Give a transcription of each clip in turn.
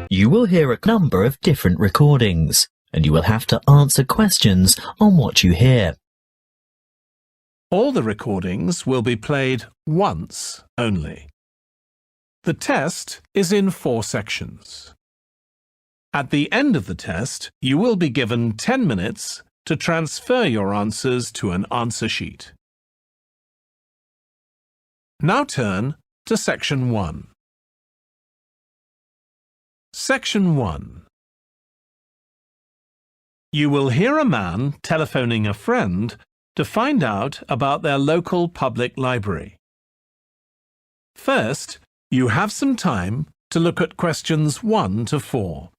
You will hear a number of different recordings, and you will have to answer questions on what you hear. All the recordings will be played once only. The test is in 4 sections. At the end of the test, you will be given 10 minutes to transfer your answers to an answer sheet. Now turn to Section 1. Section 1. You will hear a man telephoning a friend to find out about their local public library. First, you have some time to look at questions 1 to 4.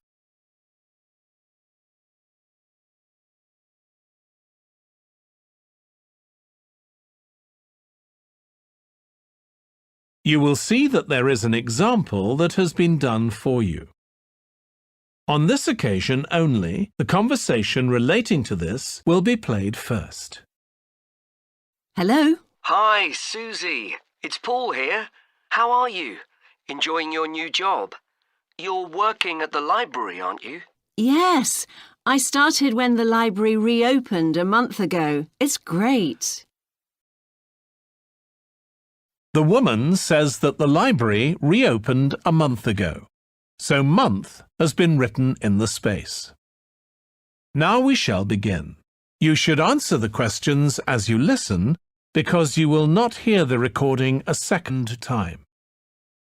You will see that there is an example that has been done for you. On this occasion only, the conversation relating to this will be played first. Hello? Hi, Susie. It's Paul here. How are you? Enjoying your new job? You're working at the library, aren't you? Yes, I started when the library reopened a month ago. It's great. The woman says that the library reopened a month ago, so month has been written in the space. Now we shall begin. You should answer the questions as you listen, because you will not hear the recording a second time.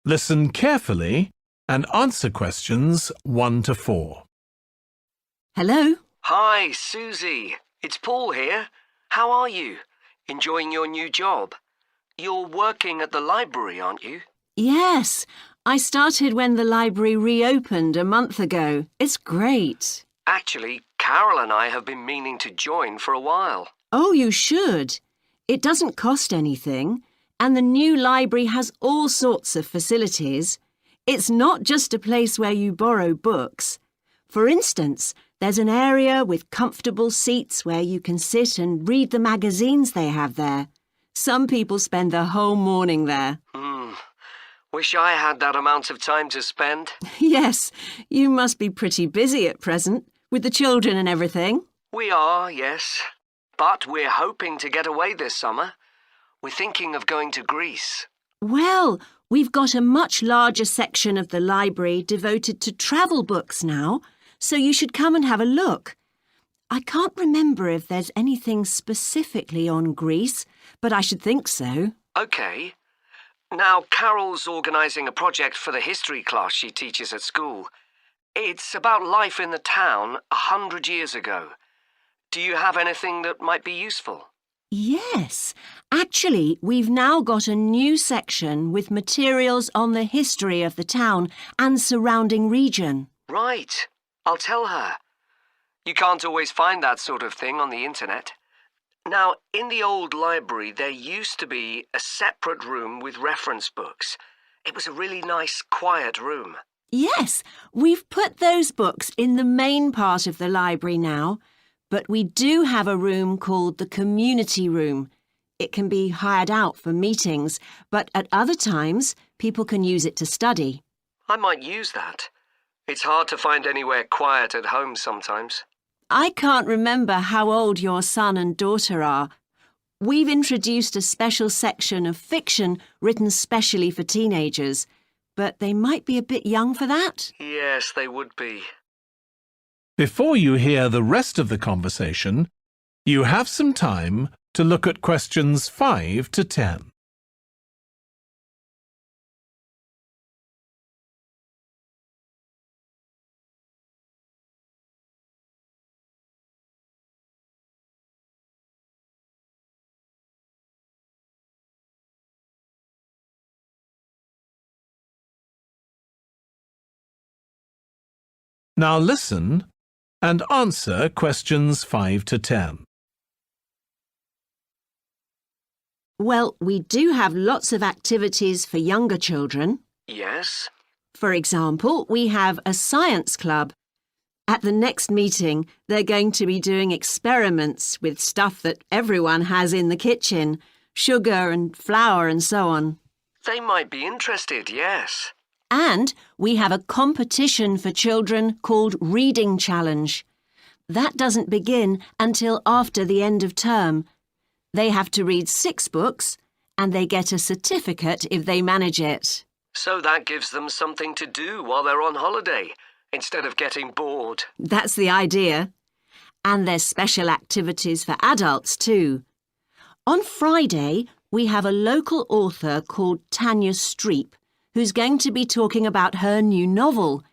Listen carefully and answer questions 1 to 4. Hello? Hi, Susie. It's Paul here. How are you? Enjoying your new job? You're working at the library, aren't you? Yes, I started when the library reopened a month ago. It's great. Actually, Carol and I have been meaning to join for a while. Oh, you should. It doesn't cost anything, and the new library has all sorts of facilities. It's not just a place where you borrow books. For instance, there's an area with comfortable seats where you can sit and read the magazines they have there. Some people spend the whole morning there. Wish I had that amount of time to spend. Yes, you must be pretty busy at present, with the children and everything. We are, yes. But we're hoping to get away this summer. We're thinking of going to Greece. Well, we've got a much larger section of the library devoted to travel books now, so you should come and have a look. I can't remember if there's anything specifically on Greece, but I should think so. OK. Now, Carol's organising a project for the history class she teaches at school. It's about life in the town 100 years ago. Do you have anything that might be useful? Yes. Actually, we've now got a new section with materials on the history of the town and surrounding region. Right. I'll tell her. You can't always find that sort of thing on the internet. Now, in the old library, there used to be a separate room with reference books. It was a really nice, quiet room. Yes, we've put those books in the main part of the library now, but we do have a room called the community room. It can be hired out for meetings, but at other times, people can use it to study. I might use that. It's hard to find anywhere quiet at home sometimes. I can't remember how old your son and daughter are. We've introduced a special section of fiction written specially for teenagers, but they might be a bit young for that. Yes, they would be. Before you hear the rest of the conversation, you have some time to look at questions 5 to 10. Now listen and answer questions 5 to 10. Well, we do have lots of activities for younger children. Yes? For example, we have a science club, At the next meeting, they're going to be doing experiments with stuff that everyone has in the kitchen, sugar and flour and so on. They might be interested, yes. And we have a competition for children called Reading Challenge. That doesn't begin until after the end of term. They have to read 6 books and they get a certificate if they manage it. So that gives them something to do while they're on holiday, instead of getting bored. That's the idea. And there's special activities for adults too. On Friday, we have a local author called Tanya Streep who's going to be talking about her new novel.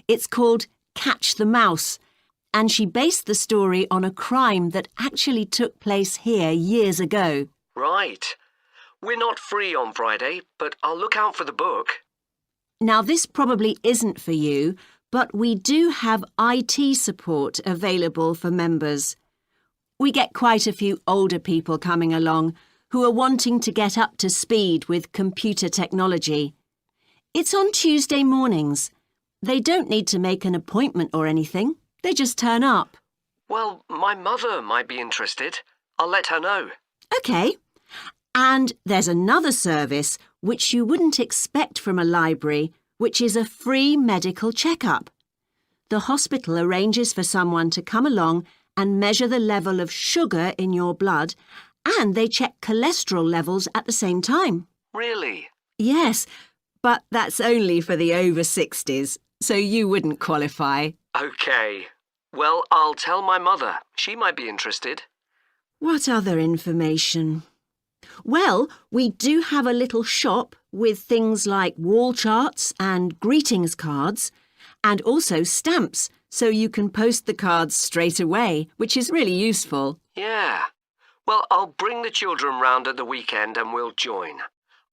It's called Catch the Mouse, and she based the story on a crime that actually took place here years ago. Right. We're not free on Friday, but I'll look out for the book. Now, this probably isn't for you, but we do have IT support available for members. We get quite a few older people coming along who are wanting to get up to speed with computer technology. It's on Tuesday mornings. They don't need to make an appointment or anything. They just turn up. Well, my mother might be interested. I'll let her know. OK. And there's another service which you wouldn't expect from a library, which is a free medical checkup. The hospital arranges for someone to come along and measure the level of sugar in your blood, and they check cholesterol levels at the same time. Really? Yes, but that's only for the over 60s, so you wouldn't qualify. OK. Well, I'll tell my mother. She might be interested. What other information? Well, we do have a little shop with things like wall charts and greetings cards, and also stamps, so you can post the cards straight away, which is really useful. Yeah. Well, I'll bring the children round at the weekend and we'll join.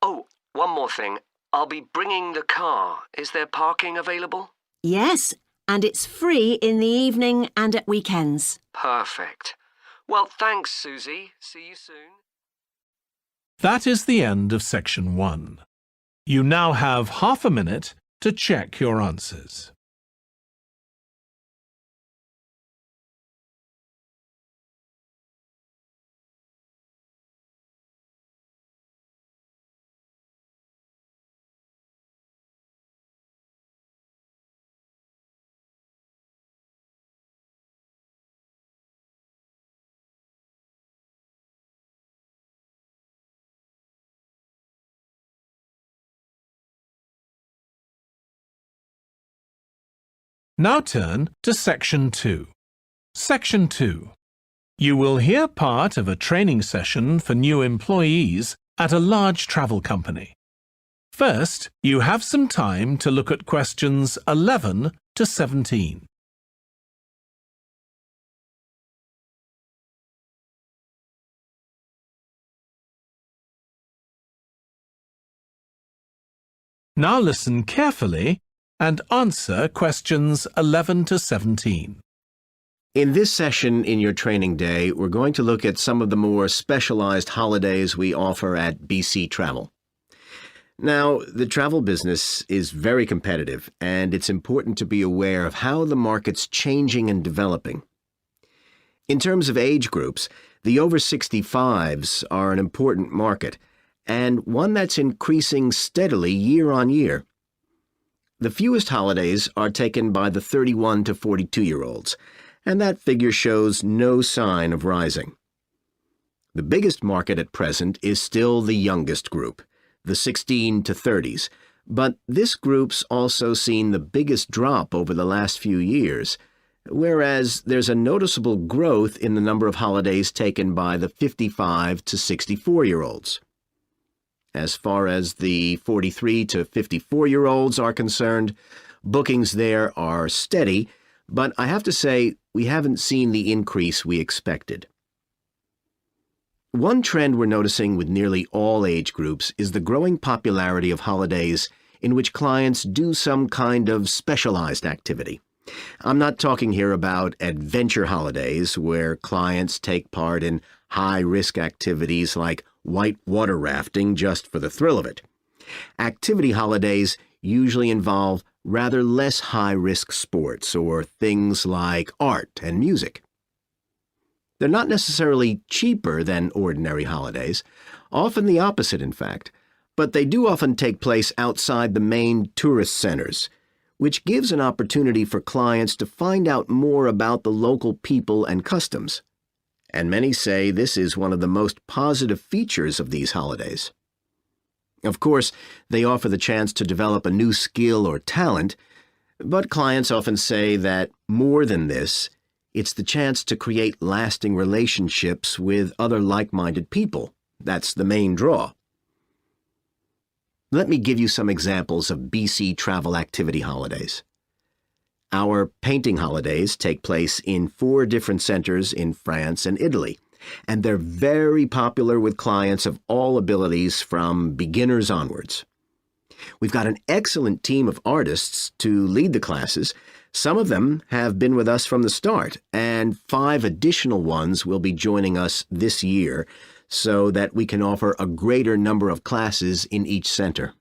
Oh, one more thing. I'll be bringing the car. Is there parking available? Yes, and it's free in the evening and at weekends. Perfect. Well, thanks, Susie. See you soon. That is the end of section 1. You now have half a minute to check your answers. Now turn to Section 2. Section 2. You will hear part of a training session for new employees at a large travel company. First, you have some time to look at questions 11 to 17. Now listen carefully and answer questions 11 to 17. In this session in your training day, we're going to look at some of the more specialized holidays we offer at BC Travel. Now, the travel business is very competitive, and it's important to be aware of how the market's changing and developing. In terms of age groups, the over 65s are an important market, and one that's increasing steadily year on year. The fewest holidays are taken by the 31 to 42-year-olds, and that figure shows no sign of rising. The biggest market at present is still the youngest group, the 16 to 30s, but this group's also seen the biggest drop over the last few years, whereas there's a noticeable growth in the number of holidays taken by the 55 to 64-year-olds. As far as the 43 to 54-year-olds are concerned, bookings there are steady, but I have to say we haven't seen the increase we expected. One trend we're noticing with nearly all age groups is the growing popularity of holidays in which clients do some kind of specialized activity. I'm not talking here about adventure holidays where clients take part in high-risk activities like white water rafting just for the thrill of it. Activity holidays usually involve rather less high-risk sports or things like art and music. They're not necessarily cheaper than ordinary holidays, often the opposite, in fact, but they do often take place outside the main tourist centers, which gives an opportunity for clients to find out more about the local people and customs. And many say this is one of the most positive features of these holidays. Of course, they offer the chance to develop a new skill or talent, but clients often say that more than this, it's the chance to create lasting relationships with other like-minded people. That's the main draw. Let me give you some examples of BC travel activity holidays. Our painting holidays take place in 4 different centers in France and Italy, and they're very popular with clients of all abilities from beginners onwards. We've got an excellent team of artists to lead the classes. Some of them have been with us from the start, and 5 additional ones will be joining us this year so that we can offer a greater number of classes in each center.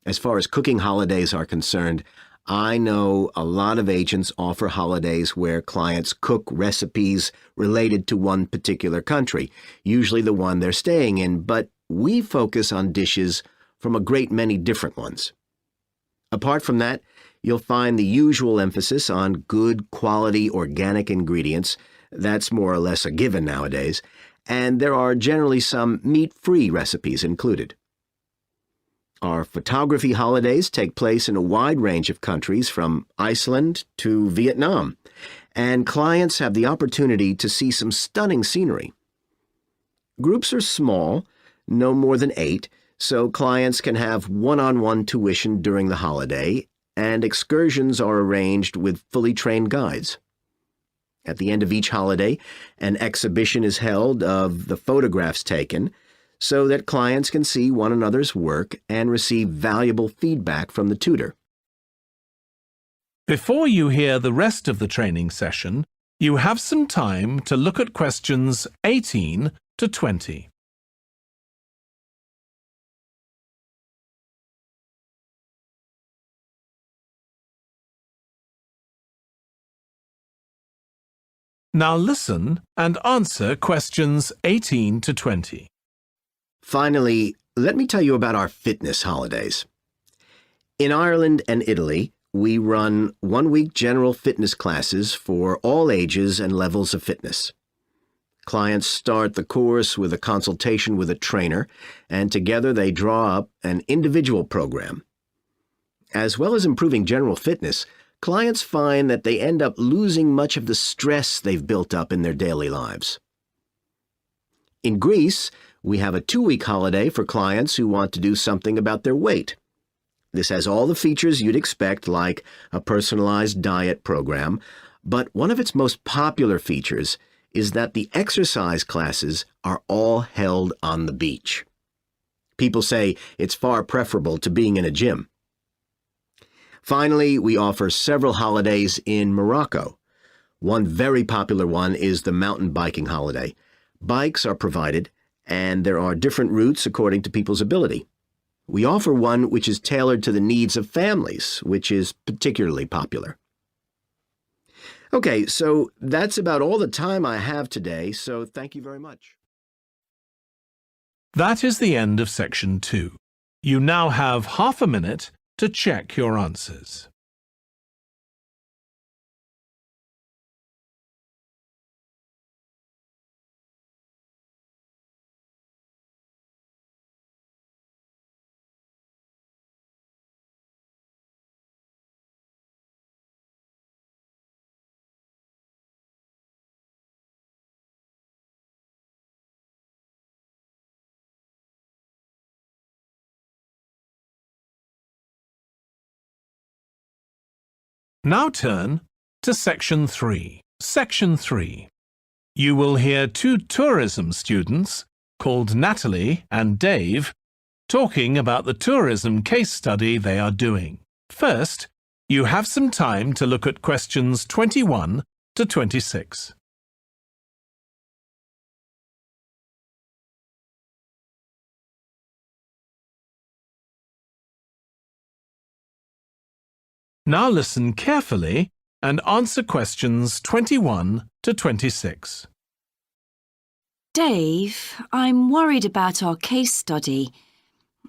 As far as cooking holidays are concerned, I know a lot of agents offer holidays where clients cook recipes related to one particular country, usually the one they're staying in, but we focus on dishes from a great many different ones. Apart from that, you'll find the usual emphasis on good quality organic ingredients. That's more or less a given nowadays, and there are generally some meat-free recipes included. Our photography holidays take place in a wide range of countries from Iceland to Vietnam, and clients have the opportunity to see some stunning scenery. Groups are small, no more than 8, so clients can have one-on-one tuition during the holiday, and excursions are arranged with fully trained guides. At the end of each holiday, an exhibition is held of the photographs taken so that clients can see one another's work and receive valuable feedback from the tutor. Before you hear the rest of the training session, you have some time to look at questions 18 to 20. Now listen and answer questions 18 to 20. Finally, let me tell you about our fitness holidays. In Ireland and Italy, we run one-week general fitness classes for all ages and levels of fitness. Clients start the course with a consultation with a trainer, and together they draw up an individual program. As well as improving general fitness, clients find that they end up losing much of the stress they've built up in their daily lives. In Greece, we have a 2-week holiday for clients who want to do something about their weight. This has all the features you'd expect, like a personalized diet program, but one of its most popular features is that the exercise classes are all held on the beach. People say it's far preferable to being in a gym. Finally, we offer several holidays in Morocco. One very popular one is the mountain biking holiday. Bikes are provided, and there are different routes according to people's ability. We offer one which is tailored to the needs of families, which is particularly popular. Okay, so that's about all the time I have today, so thank you very much. That is the end of section 2. You now have half a minute to check your answers. Now turn to Section 3. Section 3. You will hear 2 tourism students, called Natalie and Dave, talking about the tourism case study they are doing. First, you have some time to look at questions 21 to 26. Now listen carefully and answer questions 21 to 26. Dave, I'm worried about our case study.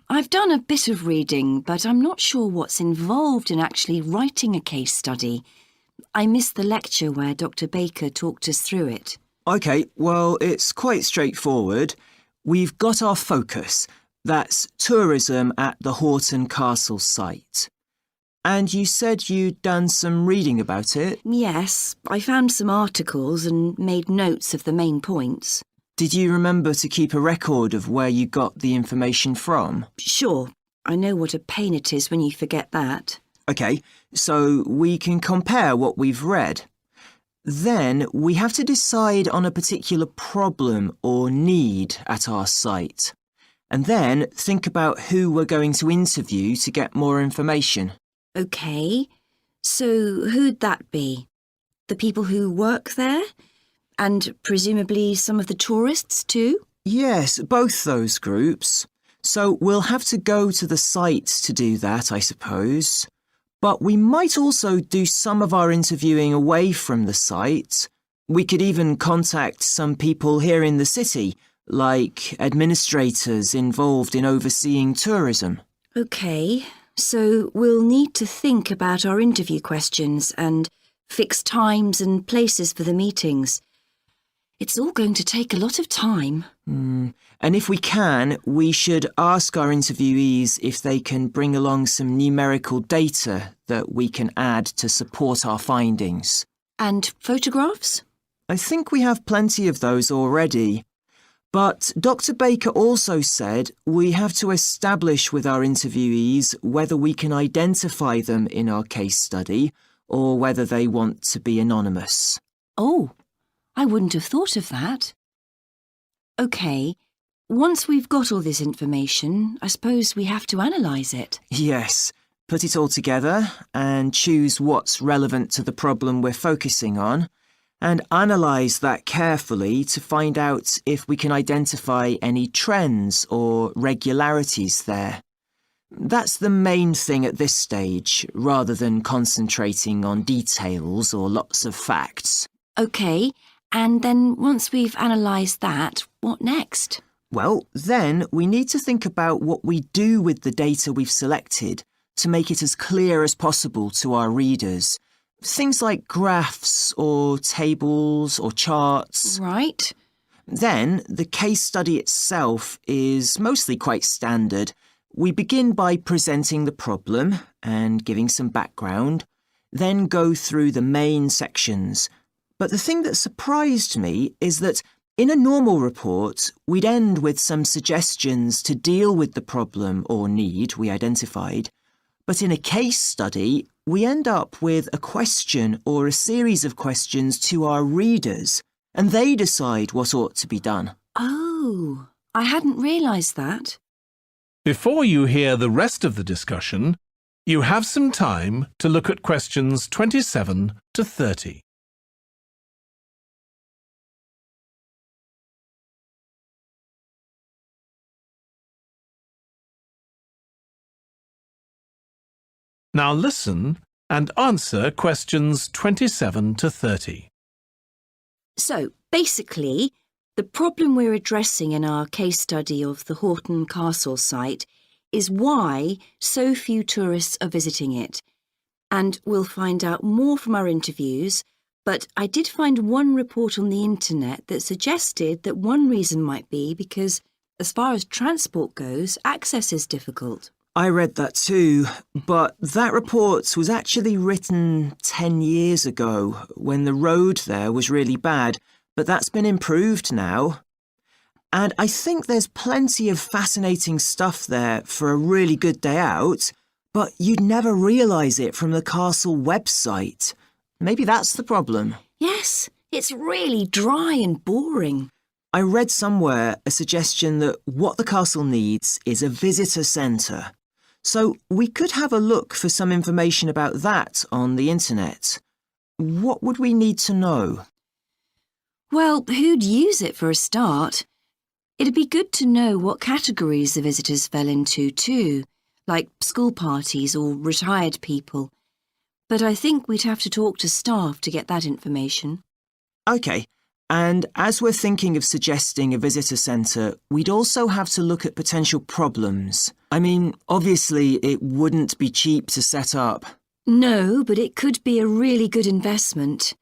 I've done a bit of reading, but I'm not sure what's involved in actually writing a case study. I missed the lecture where Dr. Baker talked us through it. OK, well, it's quite straightforward. We've got our focus. That's tourism at the Horton Castle site. And you said you'd done some reading about it? Yes, I found some articles and made notes of the main points. Did you remember to keep a record of where you got the information from? Sure, I know what a pain it is when you forget that. OK, so we can compare what we've read. Then we have to decide on a particular problem or need at our site. And then think about who we're going to interview to get more information. OK, so who'd that be? The people who work there? And presumably some of the tourists too? Yes, both those groups. So we'll have to go to the site to do that, I suppose. But we might also do some of our interviewing away from the site. We could even contact some people here in the city, like administrators involved in overseeing tourism. OK, so we'll need to think about our interview questions and fix times and places for the meetings. It's all going to take a lot of time. And if we can, we should ask our interviewees if they can bring along some numerical data that we can add to support our findings. And photographs? I think we have plenty of those already. But Dr. Baker also said we have to establish with our interviewees whether we can identify them in our case study or whether they want to be anonymous. Oh, I wouldn't have thought of that. OK, once we've got all this information, I suppose we have to analyse it. Yes, put it all together and choose what's relevant to the problem we're focusing on and analyse that carefully to find out if we can identify any trends or regularities there. That's the main thing at this stage, rather than concentrating on details or lots of facts. OK, and then once we've analysed that, what next? Well, then we need to think about what we do with the data we've selected to make it as clear as possible to our readers. Things like graphs or tables or charts. Right. Then the case study itself is mostly quite standard. We begin by presenting the problem and giving some background, then go through the main sections. But the thing that surprised me is that in a normal report, we'd end with some suggestions to deal with the problem or need we identified. But in a case study, we end up with a question or a series of questions to our readers, and they decide what ought to be done. Oh, I hadn't realised that. Before you hear the rest of the discussion, you have some time to look at questions 27 to 30. Now listen and answer questions 27 to 30. So, basically, the problem we're addressing in our case study of the Horton Castle site is why so few tourists are visiting it. And we'll find out more from our interviews, but I did find one report on the internet that suggested that one reason might be because, as far as transport goes, access is difficult. I read that too, but that report was actually written 10 years ago when the road there was really bad, but that's been improved now. And I think there's plenty of fascinating stuff there for a really good day out, but you'd never realise it from the castle website. Maybe that's the problem. Yes, it's really dry and boring. I read somewhere a suggestion that what the castle needs is a visitor centre. So we could have a look for some information about that on the internet. What would we need to know? Well, who'd use it for a start? It'd be good to know what categories the visitors fell into too, like school parties or retired people. But I think we'd have to talk to staff to get that information. OK, and as we're thinking of suggesting a visitor centre, we'd also have to look at potential problems. I mean, obviously it wouldn't be cheap to set up. No, but it could be a really good investment.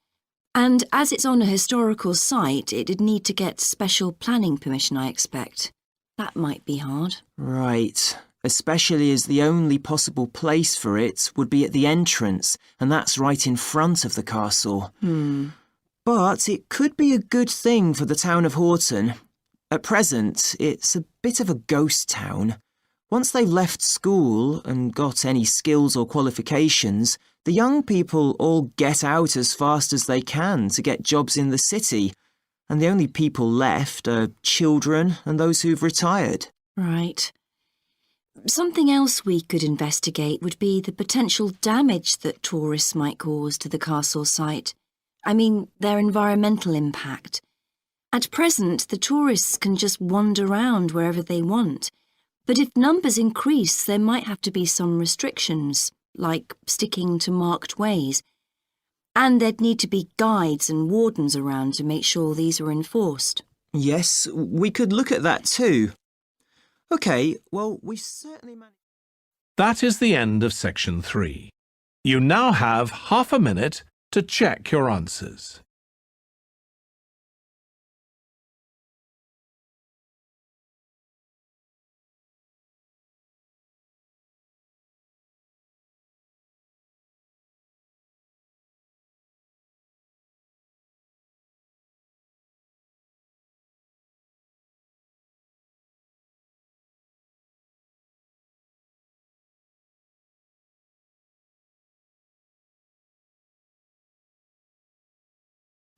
And as it's on a historical site, it'd need to get special planning permission, I expect. That might be hard. Right, especially as the only possible place for it would be at the entrance, and that's right in front of the castle. But it could be a good thing for the town of Horton. At present, it's a bit of a ghost town. Once they've left school and got any skills or qualifications, the young people all get out as fast as they can to get jobs in the city, and the only people left are children and those who've retired. Right. Something else we could investigate would be the potential damage that tourists might cause to the castle site. I mean, their environmental impact. At present, the tourists can just wander around wherever they want. But if numbers increase, there might have to be some restrictions, like sticking to marked ways. And there'd need to be guides and wardens around to make sure these are enforced. Yes, we could look at that too. OK, well, we certainly managed... That is the end of section 3. You now have half a minute to check your answers.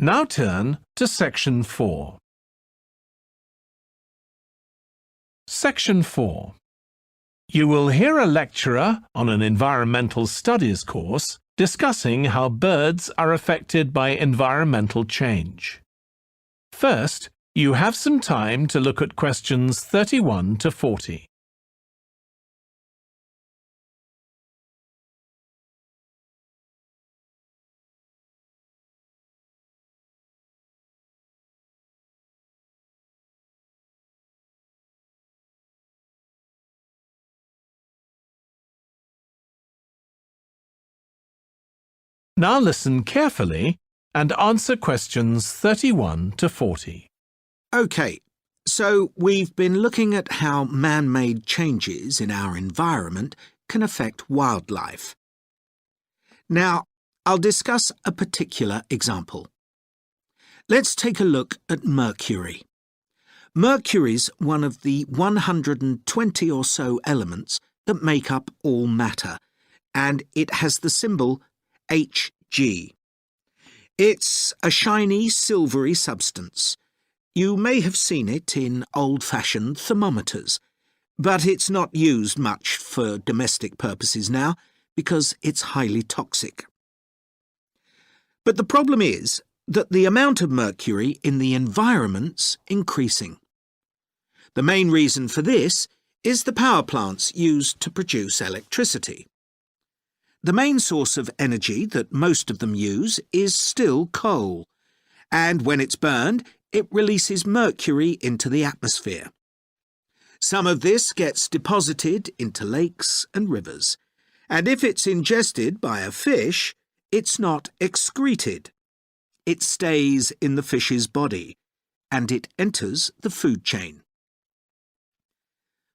Now turn to section 4. Section 4. You will hear a lecturer on an environmental studies course discussing how birds are affected by environmental change. First, you have some time to look at questions 31 to 40. Now listen carefully and answer questions 31 to 40. OK, so we've been looking at how man-made changes in our environment can affect wildlife. Now, I'll discuss a particular example. Let's take a look at mercury. Mercury's one of the 120 or so elements that make up all matter, and it has the symbol Hg. It's a shiny, silvery substance. You may have seen it in old-fashioned thermometers, but it's not used much for domestic purposes now because it's highly toxic. But the problem is that the amount of mercury in the environment's increasing. The main reason for this is the power plants used to produce electricity. The main source of energy that most of them use is still coal, and when it's burned, it releases mercury into the atmosphere. Some of this gets deposited into lakes and rivers, and if it's ingested by a fish, it's not excreted. It stays in the fish's body, and it enters the food chain.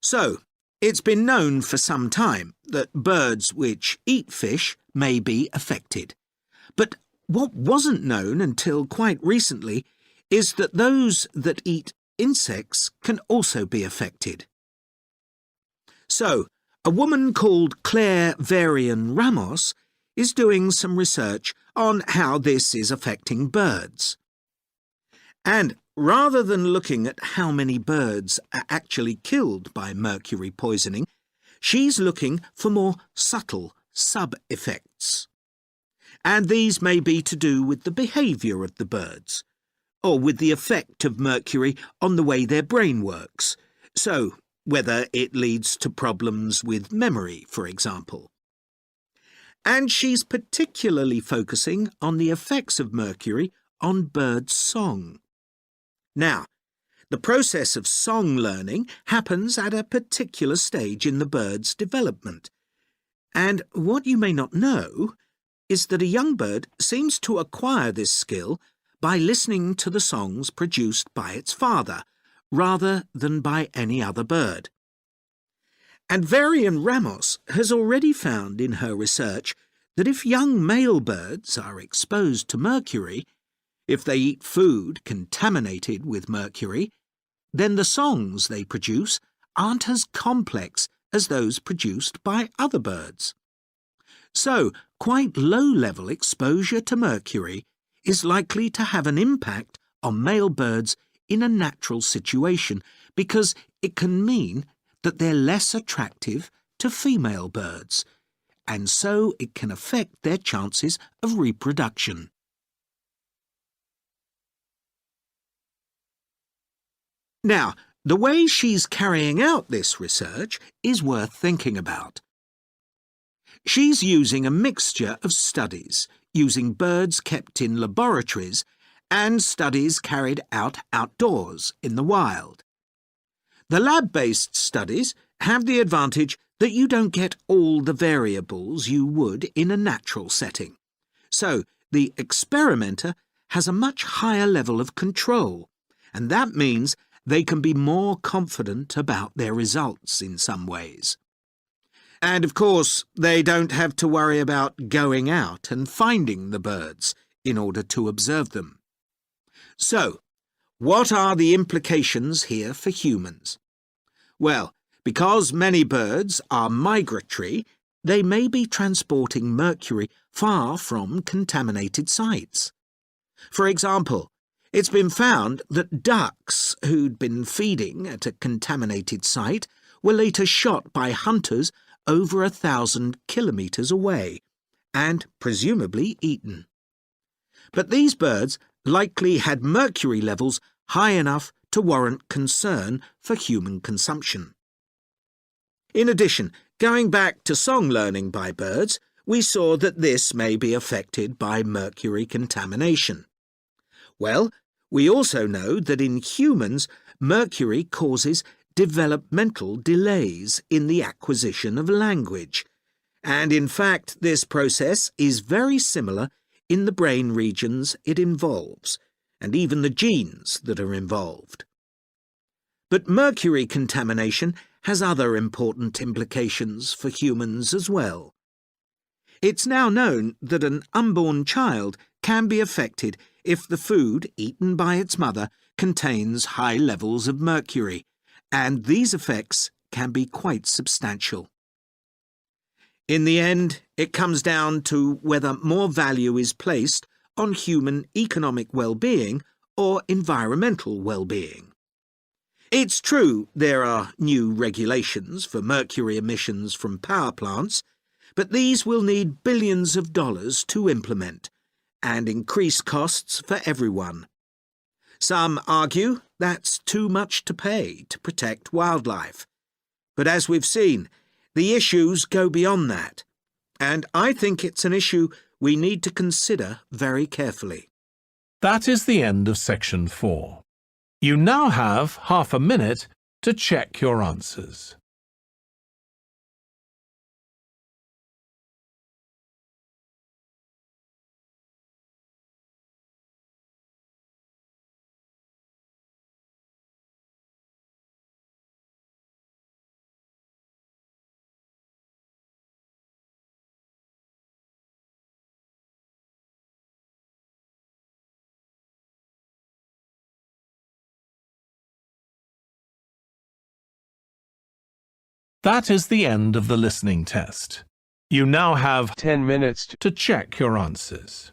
So, it's been known for some time that birds which eat fish may be affected. But what wasn't known until quite recently is that those that eat insects can also be affected. So, a woman called Claire Varian Ramos is doing some research on how this is affecting birds. And rather than looking at how many birds are actually killed by mercury poisoning, she's looking for more subtle sub-effects. And these may be to do with the behaviour of the birds, or with the effect of mercury on the way their brain works, so whether it leads to problems with memory, for example. And she's particularly focusing on the effects of mercury on birds' song. Now, the process of song learning happens at a particular stage in the bird's development. And what you may not know is that a young bird seems to acquire this skill by listening to the songs produced by its father, rather than by any other bird. And Varian Ramos has already found in her research that if young male birds are exposed to mercury, if they eat food contaminated with mercury, then the songs they produce aren't as complex as those produced by other birds. So, quite low-level exposure to mercury is likely to have an impact on male birds in a natural situation because it can mean that they're less attractive to female birds, and so it can affect their chances of reproduction. Now, the way she's carrying out this research is worth thinking about. She's using a mixture of studies, using birds kept in laboratories and studies carried out outdoors in the wild. The lab-based studies have the advantage that you don't get all the variables you would in a natural setting. So, the experimenter has a much higher level of control, and that means they can be more confident about their results in some ways. And of course, they don't have to worry about going out and finding the birds in order to observe them. So, what are the implications here for humans? Well, because many birds are migratory, they may be transporting mercury far from contaminated sites. For example, it's been found that ducks who'd been feeding at a contaminated site were later shot by hunters over 1,000 kilometres away and presumably eaten. But these birds likely had mercury levels high enough to warrant concern for human consumption. In addition, going back to song learning by birds, we saw that this may be affected by mercury contamination. Well, we also know that in humans, mercury causes developmental delays in the acquisition of language, and in fact this process is very similar in the brain regions it involves, and even the genes that are involved. But mercury contamination has other important implications for humans as well. It's now known that an unborn child can be affected if the food eaten by its mother contains high levels of mercury, and these effects can be quite substantial. In the end, it comes down to whether more value is placed on human economic well-being or environmental well-being. It's true there are new regulations for mercury emissions from power plants, but these will need billions of dollars to implement and increase costs for everyone. Some argue that's too much to pay to protect wildlife. But as we've seen, the issues go beyond that, and I think it's an issue we need to consider very carefully. That is the end of section 4. You now have half a minute to check your answers. That is the end of the listening test. You now have 10 minutes to check your answers.